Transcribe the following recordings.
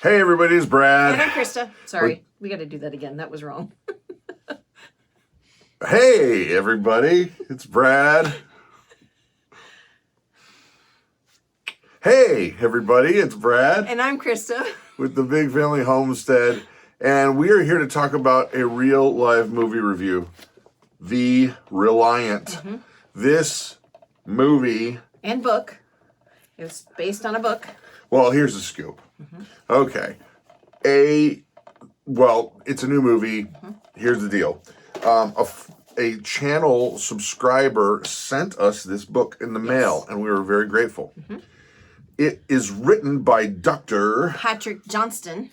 Hey everybody, it's Brad. And I'm Krista. Sorry, we got to do that again. That was wrong. Hey everybody, it's Brad. Hey everybody, it's Brad. And I'm Krista. With the Big Family Homestead. And we are here to talk about a real live movie review. The Reliant. Mm-hmm. This movie. And book. It was based on a book. Well, here's the scoop. Mm-hmm. Okay. It's a new movie. Mm-hmm. Here's the deal. A channel subscriber sent us this book in the mail, and we were very grateful. Mm-hmm. It is written by Dr. Patrick Johnston.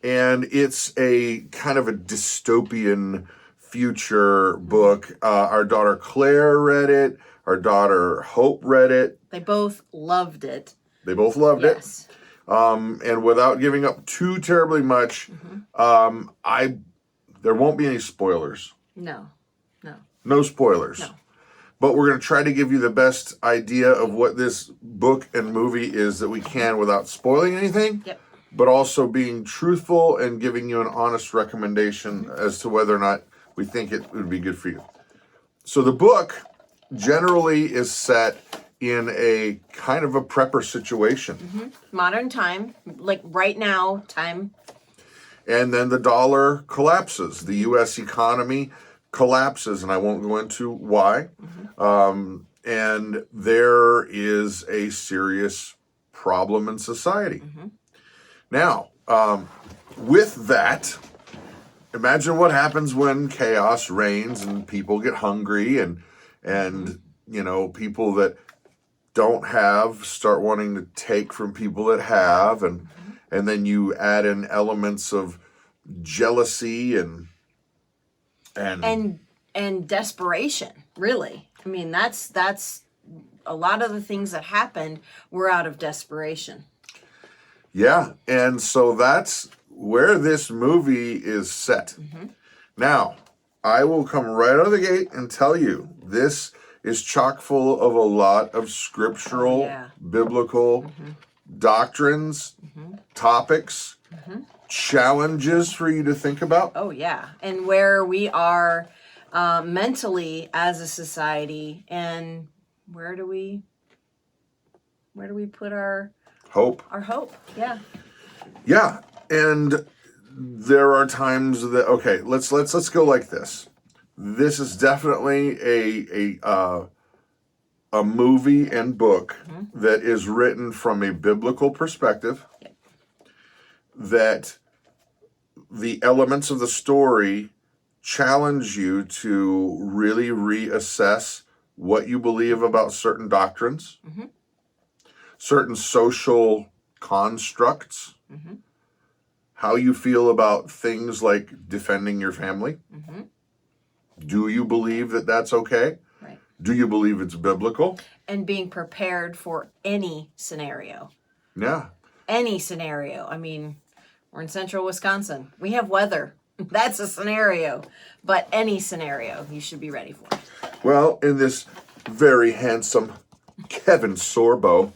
And it's a kind of a dystopian future book. Our daughter Claire read it. Our daughter Hope read it. They both loved it. They both loved it. And without giving up too terribly much, there won't be any spoilers. No spoilers. No. But we're going to try to give you the best idea of what this book and movie is that we can without spoiling anything. Yep. But also being truthful and giving you an honest recommendation as to whether or not we think it would be good for you. So the book generally is set in a kind of a prepper situation. Mm-hmm. Modern time, like right now time. And then the dollar collapses. The U.S. economy collapses, and I won't go into why. Mm-hmm. And there is a serious problem in society. Mm-hmm. Now, with that, imagine what happens when chaos reigns and people get hungry and you know, people that don't have start wanting to take from people that have, and then you add in elements of jealousy and desperation, really. I mean, that's a lot of the things that happened were out of desperation. Yeah, and so that's where this movie is set. Mm-hmm. Now, I will come right out of the gate and tell you, this is chock full of a lot of scriptural, biblical doctrines, topics, challenges for you to think about. Oh, yeah. And where we are mentally as a society, and where do we put our hope? Our hope, yeah. Yeah, and there are times that, okay, let's go like this. This is definitely a movie and book that is written from a biblical perspective. Yep. That the elements of the story challenge you to really reassess what you believe about certain doctrines, certain social constructs, how you feel about things like defending your family. Do you believe that that's okay? Right. Do you believe it's biblical? And being prepared for any scenario. Yeah. Any scenario. I mean, we're in central Wisconsin. We have weather. That's a scenario. But any scenario you should be ready for. Well, in this very handsome Kevin Sorbo,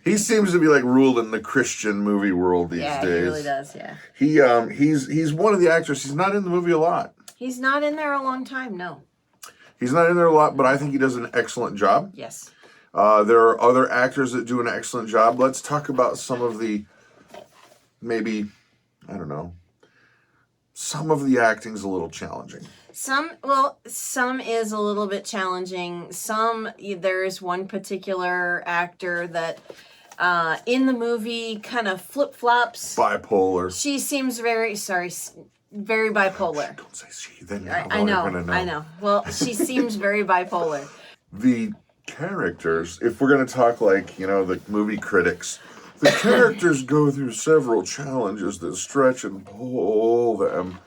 he seems to be like ruling the Christian movie world these days. Yeah, he really does, yeah. He's one of the actors. He's not in the movie a lot. He's not in there a long time, no. He's not in there a lot, but I think he does an excellent job. Yes. There are other actors that do an excellent job. Let's talk about some of the, maybe, I don't know, some of the acting's a little challenging. Some is a little bit challenging. There's one particular actor that in the movie kind of flip-flops. Bipolar. She seems very bipolar. Don't say she, then I know. Well, she seems very bipolar. The characters, if we're going to talk like, you know, the movie critics, the characters go through several challenges that stretch and pull them.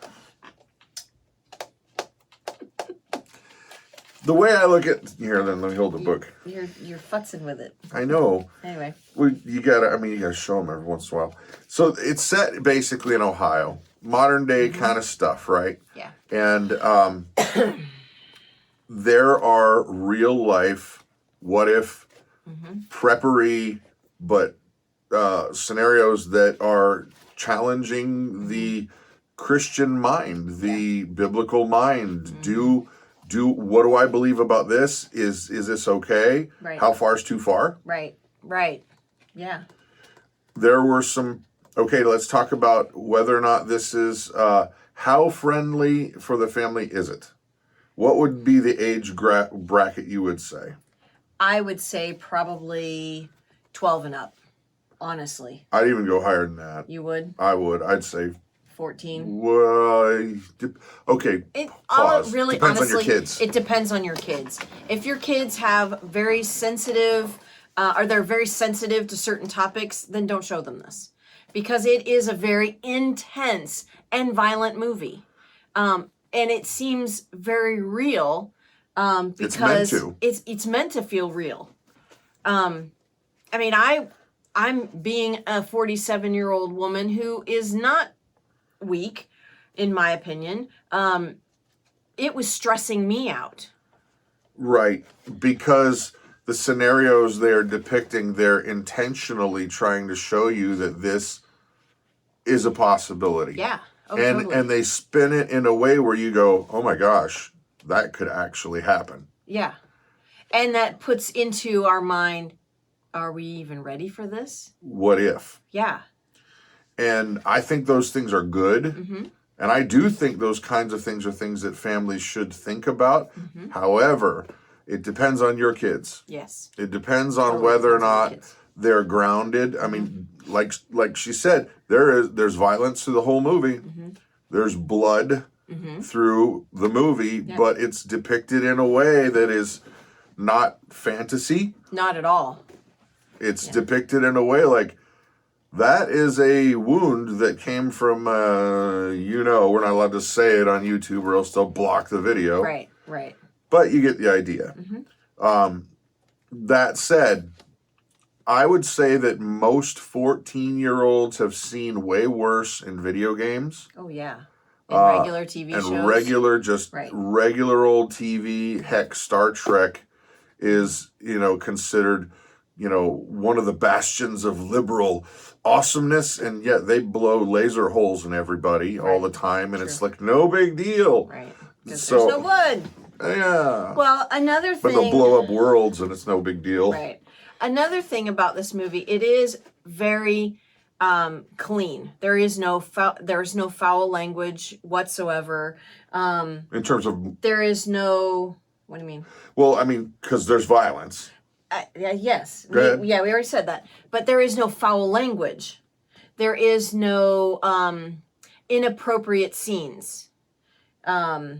The way I look at here, then let me hold the book. You're futzing with it. I know. Anyway, you gotta show them every once in a while. So it's set basically in Ohio, modern day kind of stuff, right? Yeah. And there are real life what if preppery, but scenarios that are challenging the Christian mind, the biblical mind. Do what do I believe about this? Is this okay? Right. How far is too far? Right. Yeah. There were some. Okay, let's talk about whether or not this is how friendly for the family is it? What would be the age bracket you would say? I would say probably 12 and up, honestly. I'd even go higher than that. You would? I would. I'd say 14. well, okay. Pause. Really, depends honestly, on your kids. It depends on your kids. If your kids have very sensitive, or they're very sensitive to certain topics, then don't show them this. Because it is a very intense and violent movie. And it seems very real because it's meant to feel real. I mean, I'm being a 47-year-old woman who is not weak, in my opinion. It was stressing me out. Right, because the scenarios they're depicting, they're intentionally trying to show you that this is a possibility. Yeah. Oh, and totally. and they spin it in a way where you go, oh my gosh, that could actually happen. Yeah. And that puts into our mind, are we even ready for this? What if? Yeah. And I think those things are good. Mm-hmm. And I do think those kinds of things are things that families should think about. Mm-hmm. However, it depends on your kids. Yes. It depends on Totally whether or depends on your not kids. they're grounded. I mean, like she said, there's violence through the whole movie. Mm-hmm. There's blood through the movie, Yeah. but it's depicted in a way that is not fantasy. Not at all. It's depicted in a way like that is a wound that came from, we're not allowed to say it on YouTube or else they'll block the video. Right. But you get the idea. That said, I would say that most 14-year-olds have seen way worse in video games. Oh, yeah. In regular TV and shows. Regular old TV. Heck, Star Trek is, considered, one of the bastions of liberal awesomeness, and yet they blow laser holes in everybody all the time, and it's like no big deal. Right. Because So- there's no blood. Yeah. Well, another But thing. they'll blow up worlds, and it's no big deal. Right. Another thing about this movie, it is very clean. There's no foul language whatsoever. In terms of, There is no. What do you mean? well, I mean, because there's violence. Yes. Go ahead. We already said that. But there is no foul language. There is no inappropriate scenes. I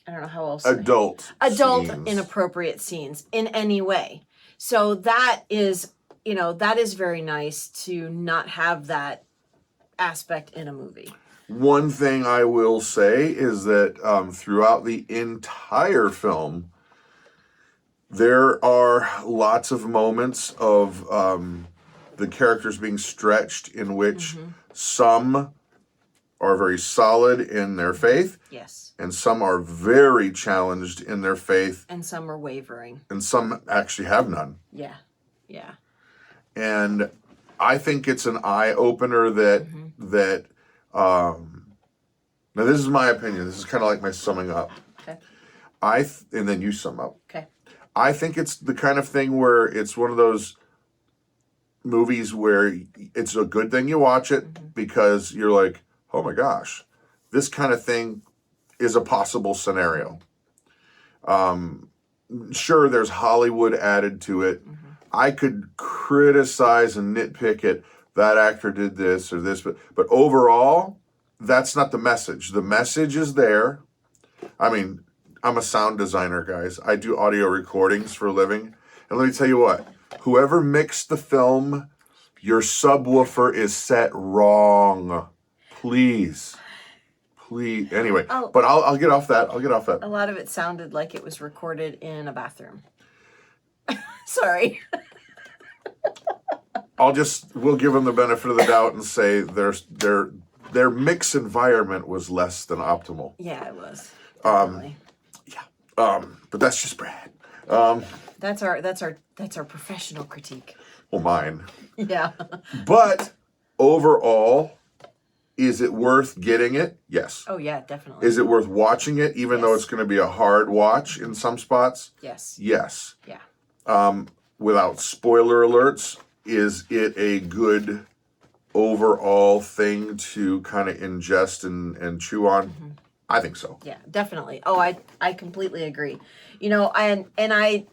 don't know how else. Adult scenes. Inappropriate scenes in any way. So that is very nice to not have that aspect in a movie. One thing I will say is that throughout the entire film, there are lots of moments of the characters being stretched in which some are very solid in their faith. Yes. And some are very challenged in their faith. And some are wavering. And some actually have none. Yeah. And I think it's an eye-opener that now this is my opinion. This is kind of like my summing up. Okay. And then you sum up. Okay. I think it's the kind of thing where it's one of those movies where it's a good thing you watch it because you're like, oh my gosh, this kind of thing is a possible scenario. Sure, there's Hollywood added to it. I could criticize and nitpick it. That actor did this or this, but overall, that's not the message. The message is there. I mean, I'm a sound designer, guys. I do audio recordings for a living. And let me tell you what, whoever mixed the film, your subwoofer is set wrong. Please. Anyway, but I'll get off that. A lot of it sounded like it was recorded in a bathroom. Sorry. We'll give them the benefit of the doubt and say their mix environment was less than optimal. Yeah, it was. But that's just Brad. That's our professional critique. Well, mine. Yeah. But overall, is it worth getting it? Yes. Oh yeah, definitely. Is it worth watching it, even though Yes. it's going to be a hard watch in some spots? Yes. Yes. Yeah. Without spoiler alerts, is it a good overall thing to kind of ingest and chew on? Mm-hmm. I think so. Yeah, definitely. Oh, I completely agree. You know, and I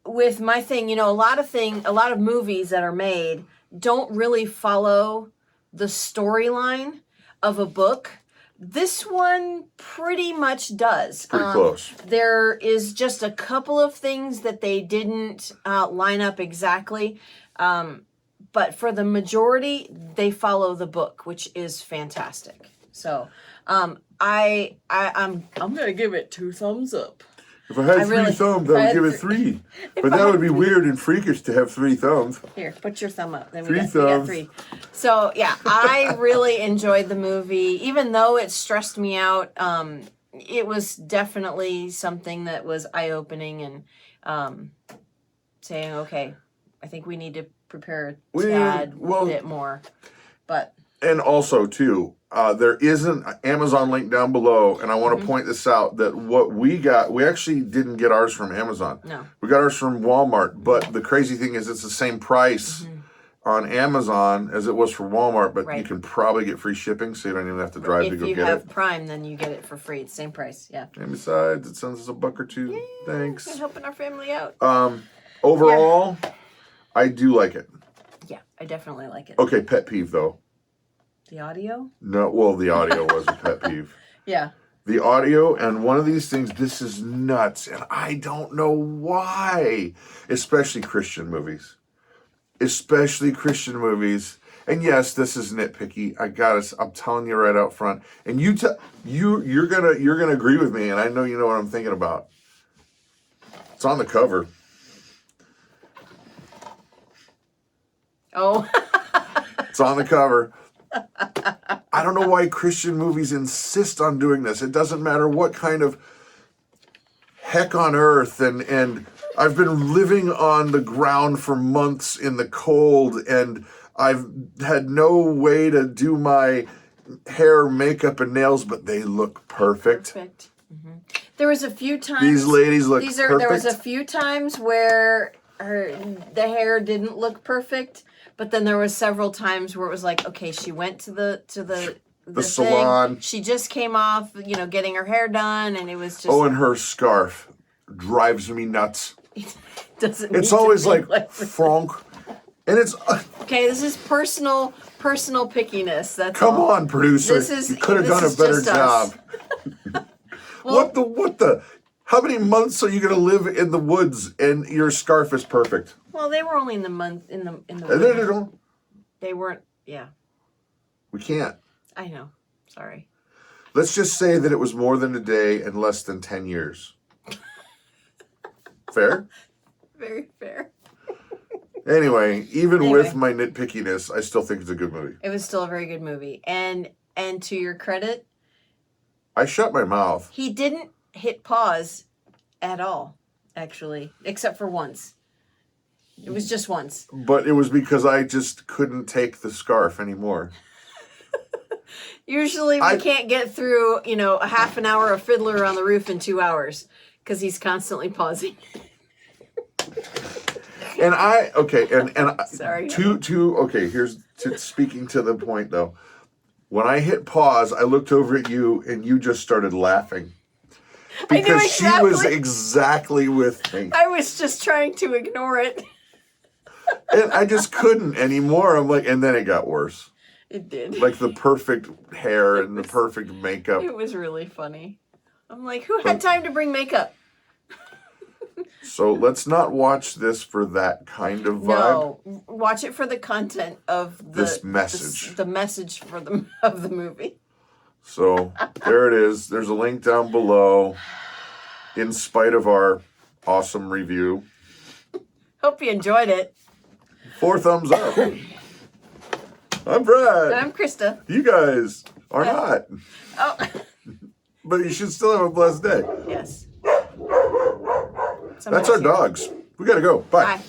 with my thing, you know, a lot of movies that are made don't really follow the storyline of a book. This one pretty much does. Pretty close. There is just a couple of things that they didn't line up exactly. But for the majority, they follow the book, which is fantastic. So, I'm gonna give it 2 thumbs up. If I had I three really- thumbs, if I I would had give it three- 3. But that would be weird and freakish to have 3 thumbs. Here, put your thumb up. Then we 3 got thumbs. 3. So yeah, I really enjoyed the movie, even though it stressed me out. It was definitely something that was eye-opening and saying, okay, I think we need to prepare a tad bit more. But And also, too, there is an Amazon link down below, and I want to point this out, that what we got, we actually didn't get ours from Amazon. No. We got ours from Walmart, but the crazy thing is it's the same price on Amazon as it was for Walmart, but you can probably get free shipping, so you don't even have to drive to if go you get have it. Prime, then you get it for free. It's same price. Yeah. And besides, it sends us $1 or $2. We're Thanks. helping our family out. Overall, I do like it. Yeah, I definitely like it. Okay, pet peeve, though. The audio? No, well, the audio was a pet peeve. Yeah. The audio, and one of these things, this is nuts, and I don't know why. Especially Christian movies. And yes, this is nitpicky. I'm telling you right out front. And you're gonna agree with me, and I know you know what I'm thinking about. It's on the cover. Oh. It's on the cover. I don't know why Christian movies insist on doing this. It doesn't matter what kind of heck on earth, and I've been living on the ground for months in the cold, and I've had no way to do my hair, makeup, and nails, but they look perfect. Perfect. There was a few times. These ladies look perfect. There was a few times where the hair didn't look perfect, but then there was several times where it was like, okay, she went to the salon. Thing. She just came off, getting her hair done, and it was just. Oh, and her scarf drives me nuts. Doesn't. It's always like Franck, and it's. Okay, this is personal pickiness. That's Come all. on, producer. You could have done a better job. Well, What the? How many months are you going to live in the woods and your scarf is perfect? Well, they were only in the month in the. No. They weren't. Yeah. We can't. I know. Sorry. Let's just say that it was more than a day and less than 10 years. Fair? Very fair. Anyway, even with my nitpickiness, I still think it's a good movie. It was still a very good movie. And to your credit, I shut my mouth. he didn't hit pause at all, actually, except for once. It was just once. But it was because I just couldn't take the scarf anymore. Usually we can't get through, a half an hour of Fiddler on the Roof in 2 hours because he's constantly pausing. And Sorry. Here's speaking to the point though. When I hit pause, I looked over at you and you just started laughing. Because she was exactly with me. I was just trying to ignore it. And I just couldn't anymore. I'm like, and then it got worse. It did. Like the perfect hair and the perfect makeup. It was really funny. I'm like, who had time to bring makeup? So let's not watch this for that kind of vibe. No, watch it for the content of This message. The message of the movie. So there it is. There's a link down below. In spite of our awesome review. Hope you enjoyed it. 4 thumbs up. I'm Brad. I'm Christa. You guys are not. Oh. But you should still have a blessed day. Yes. That's our dogs. We gotta go. Bye. Bye.